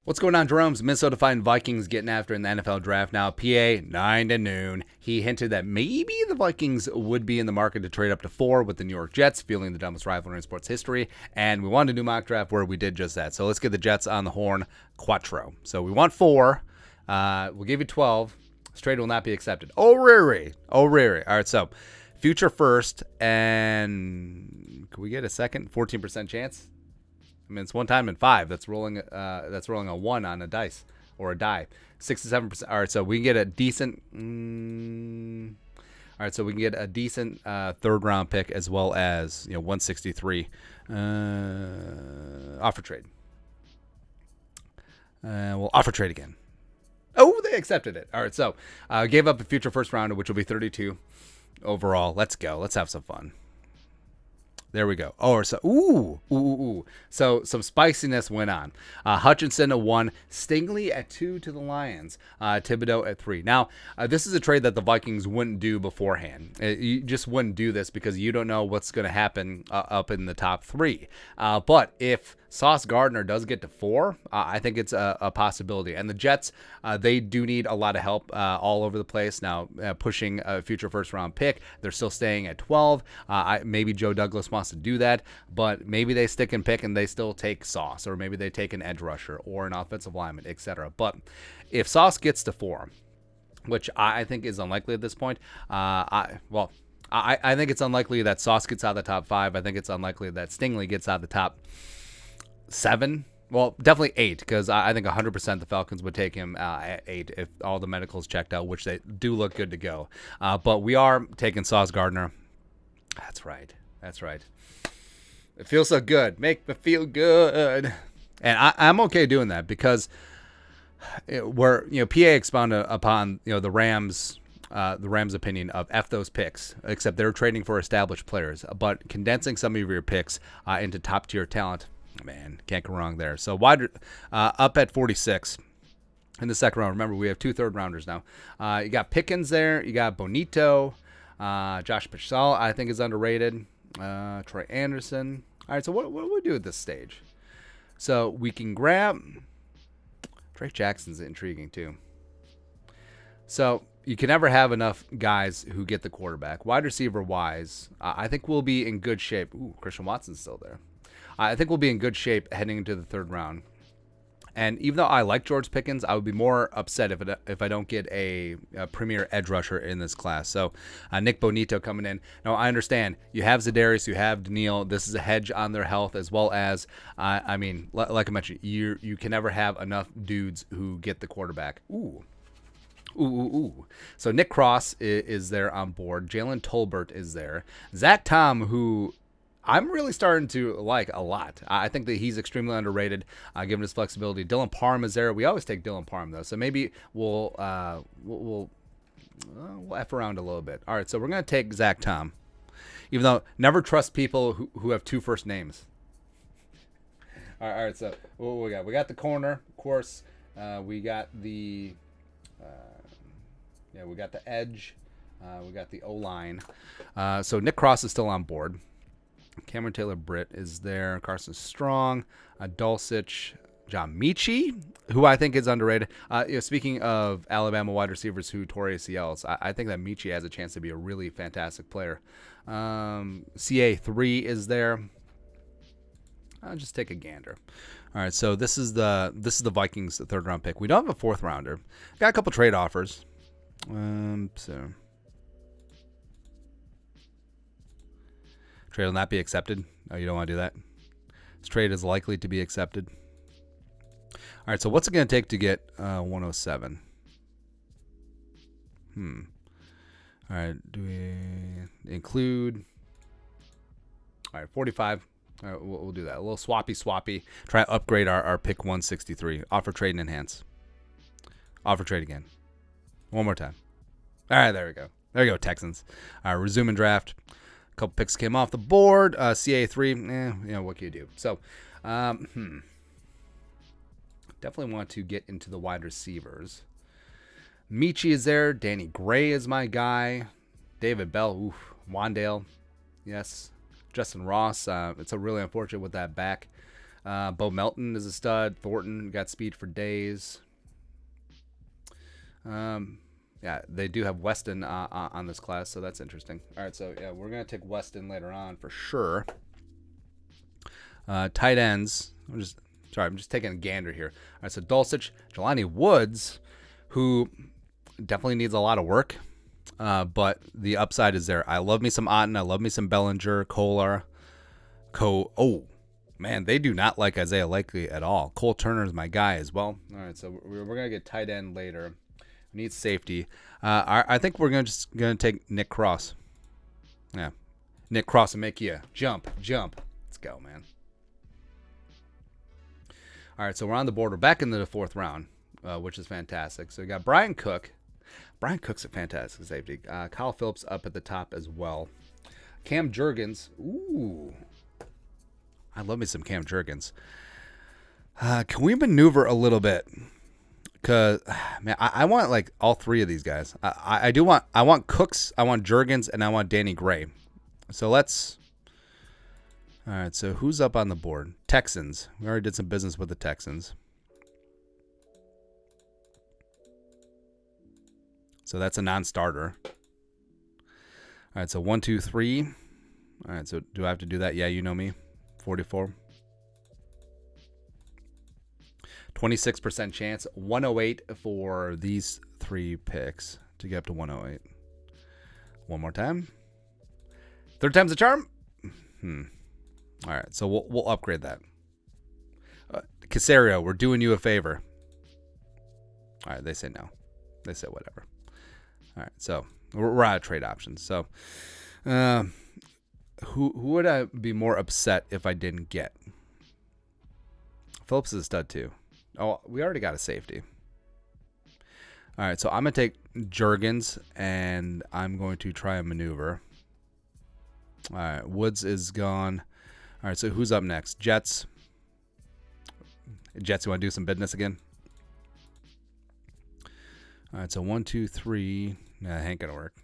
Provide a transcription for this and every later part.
What's going on, Jerome's Minnesota Vikings getting after in the NFL draft now. PA, 9 to noon. He hinted that maybe the Vikings would be in the market to trade up to 4 with the New York Jets, fueling the dumbest rivalry in sports history. And we wanted a new mock draft where we did just that. So let's get the Jets on the horn, quattro. So we want 4. We'll give you 12. This trade will not be accepted. Oh, Riri. All right, so future first. And can we get a second? 14% chance? I mean, it's one time in 5. That's rolling a 1 on a dice or a die. 6 to 7%. All right, so we can get a decent. All right, so we can get a decent third round pick as well as 163 offer trade. We'll offer trade again. Oh, they accepted it. All right, so gave up a future first rounder, which will be 32 overall. Let's go. Let's have some fun. There we go. Oh, so ooh. So some spiciness went on. Hutchinson at 1, Stingley at 2 to the Lions, Thibodeau at 3. Now, this is a trade that the Vikings wouldn't do beforehand. You just wouldn't do this because you don't know what's going to happen up in the top 3. But if Sauce Gardner does get to 4, I think it's a possibility. And the Jets, they do need a lot of help all over the place. Now, pushing a future first-round pick, they're still staying at 12. Maybe Joe Douglas wants to do that, but maybe they stick and pick and they still take Sauce, or maybe they take an edge rusher or an offensive lineman, etc. But if Sauce gets to 4, which I think is unlikely at this point, I think it's unlikely that Sauce gets out of the top 5. I think it's unlikely that Stingley gets out of the top 7. Well, definitely 8, because I think 100% the Falcons would take him at 8 if all the medicals checked out, which they do look good to go. But we are taking Sauce Gardner. That's right. It feels so good. Make me feel good. And I'm okay doing that because PA expounded upon the Rams' opinion of F those picks, except they're trading for established players. But condensing some of your picks into top tier talent, man, can't go wrong there. So wide up at 46 in the second round. Remember, we have 2 third rounders now. You got Pickens there. You got Bonito. Josh Pichal, I think, is underrated. Troy Anderson. All right, so what do we do at this stage? So we can grab Drake Jackson's intriguing too. So you can never have enough guys who get the quarterback. Wide receiver wise, I think we'll be in good shape. Ooh, Christian Watson's still there. I think we'll be in good shape heading into the third round. And even though I like George Pickens, I would be more upset if I don't get a premier edge rusher in this class. So Nick Bonito coming in. Now, I understand you have Za'Darius, you have Daniil. This is a hedge on their health, as well as, like I mentioned, you can never have enough dudes who get the quarterback. Ooh. So Nick Cross is there on board. Jalen Tolbert is there. Zach Tom, who I'm really starting to like a lot. I think that he's extremely underrated, given his flexibility. Dylan Parham is there. We always take Dylan Parham, though, so maybe we'll F around a little bit. All right, so we're going to take Zach Tom, even though never trust people who have 2 first names. All right, so what we got? We got the corner, of course. We got the we got the edge. We got the O-line. So Nick Cross is still on board. Cameron Taylor-Britt is there. Carson Strong, Dulcich, John Michie, who I think is underrated. Speaking of Alabama wide receivers who tore ACLs, I think that Michie has a chance to be a really fantastic player. CA3 is there. I'll just take a gander. All right, so this is the Vikings third round pick. We don't have a fourth rounder. Got a couple trade offers. Trade will not be accepted. Oh, you don't want to do that? This trade is likely to be accepted. All right, so what's it going to take to get 107? All right, do we include? All right, 45. All right, we'll do that. A little swappy. Try to upgrade our pick 163. Offer, trade, and enhance. Offer, trade again. One more time. All right, there we go. There you go, Texans. All right, resuming draft. A couple picks came off the board. CA3, what can you do? So, definitely want to get into the wide receivers. Michie is there. Danny Gray is my guy. David Bell. Wandale. Yes. Justin Ross. It's a really unfortunate with that back. Bo Melton is a stud. Thornton got speed for days. Yeah, they do have Weston on this class, so that's interesting. All right, so yeah, we're gonna take Weston later on for sure. Tight ends. I'm just taking a gander here. All right, so Dulcich, Jelani Woods, who definitely needs a lot of work, but the upside is there. I love me some Otten. I love me some Bellinger, Kolar, Oh, man, they do not like Isaiah Likely at all. Cole Turner is my guy as well. All right, so we're gonna get tight end later. We need safety. I think we're gonna take Nick Cross. Yeah, Nick Cross and make you jump. Let's go, man. All right, so we're on the board. We're back into the 4th round, which is fantastic. So we got Brian Cook. Brian Cook's a fantastic safety. Kyle Phillips up at the top as well. Cam Jurgens. Ooh, I love me some Cam Jurgens. Can we maneuver a little bit? Cause man, I want like all 3 of these guys. I want Cooks, I want Jurgens, and I want Danny Gray. So let's. All right. So who's up on the board? Texans. We already did some business with the Texans. So that's a non-starter. All right. So 1, 2, 3. All right. So do I have to do that? Yeah, you know me. 44. 26% chance, 108 for these 3 picks to get up to 108. One more time. 3rd time's a charm. All right, so we'll upgrade that. Casario, we're doing you a favor. All right, they say no. They say whatever. All right, so we're out of trade options. So, who would I be more upset if I didn't get? Phillips is a stud too. Oh, we already got a safety. All right, so I'm going to take Jurgens, and I'm going to try a maneuver. All right, Woods is gone. All right, so who's up next? Jets. Jets, you want to do some business again? All right, so 1, 2, 3. Nah, ain't going to work.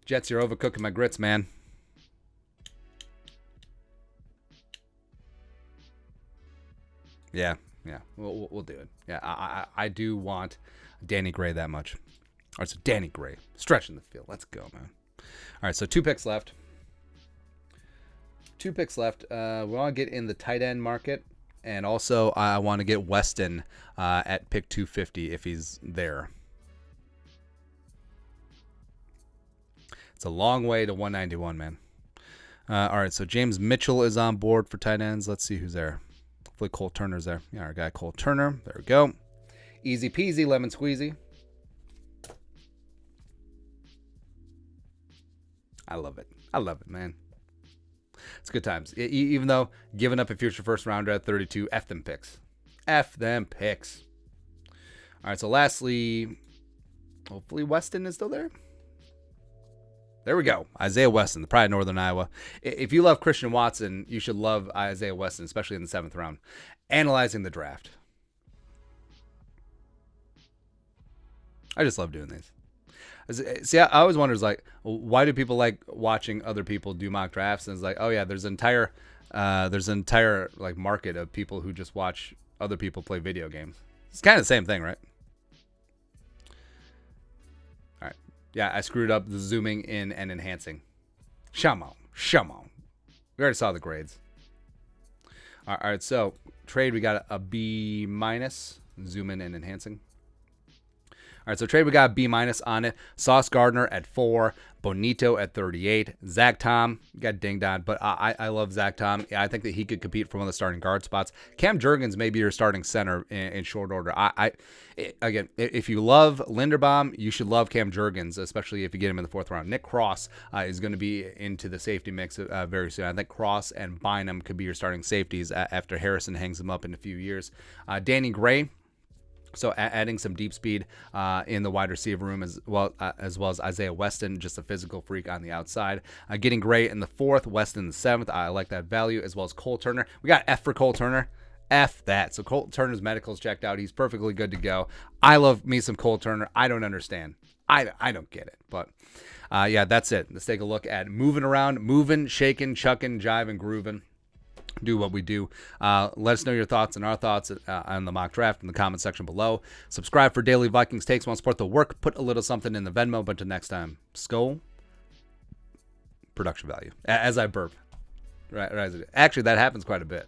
Jets, you're overcooking my grits, man. Yeah, we'll do it. Yeah, I do want Danny Gray that much. All right, so Danny Gray, stretching the field. Let's go, man. All right, so 2 picks left. 2 picks left. We want to get in the tight end market, and also I want to get Weston at pick 250 if he's there. It's a long way to 191, man. All right, so James Mitchell is on board for tight ends. Let's see who's there. Hopefully Cole Turner's there. Yeah, our guy Cole Turner. There we go. Easy peasy, lemon squeezy. I love it. I love it, man. It's good times. Even though giving up a future first rounder at 32, F them picks. F them picks. All right, so lastly, hopefully Weston is still there. There we go. Isaiah Weston, the pride of Northern Iowa. If you love Christian Watson, you should love Isaiah Weston, especially in the 7th round. Analyzing the draft. I just love doing these. See, I always wonder, like, why do people like watching other people do mock drafts? And it's like, oh yeah, there's an entire like market of people who just watch other people play video games. It's kind of the same thing, right? All right. Yeah, I screwed up the zooming in and enhancing. Shamo. We already saw the grades. All right, so trade, we got a B-. Zoom in and enhancing. All right, so trade, we got a B- on it. Sauce Gardner at 4. Bonito at 38. Zach Tom, got dinged on, but I love Zach Tom. I think that he could compete for one of the starting guard spots. Cam Jurgens may be your starting center in short order. Again, if you love Linderbaum, you should love Cam Jurgens, especially if you get him in the 4th round. Nick Cross is going to be into the safety mix very soon. I think Cross and Bynum could be your starting safeties after Harrison hangs them up in a few years. Danny Gray. So adding some deep speed in the wide receiver room as well as Isaiah Weston, just a physical freak on the outside. Getting Gray in the 4th, Weston in the 7th. I like that value, as well as Cole Turner. We got F for Cole Turner. F that. So Cole Turner's medical's checked out. He's perfectly good to go. I love me some Cole Turner. I don't understand. I don't get it. But Yeah, that's it. Let's take a look at moving around, moving, shaking, chucking, jiving, grooving. Do what we do. Let us know your thoughts and our thoughts on the mock draft in the comment section below. Subscribe for daily Vikings takes. Want to support the work? Put a little something in the Venmo. But until next time, Skull production value. As I burp. Right. Actually, that happens quite a bit.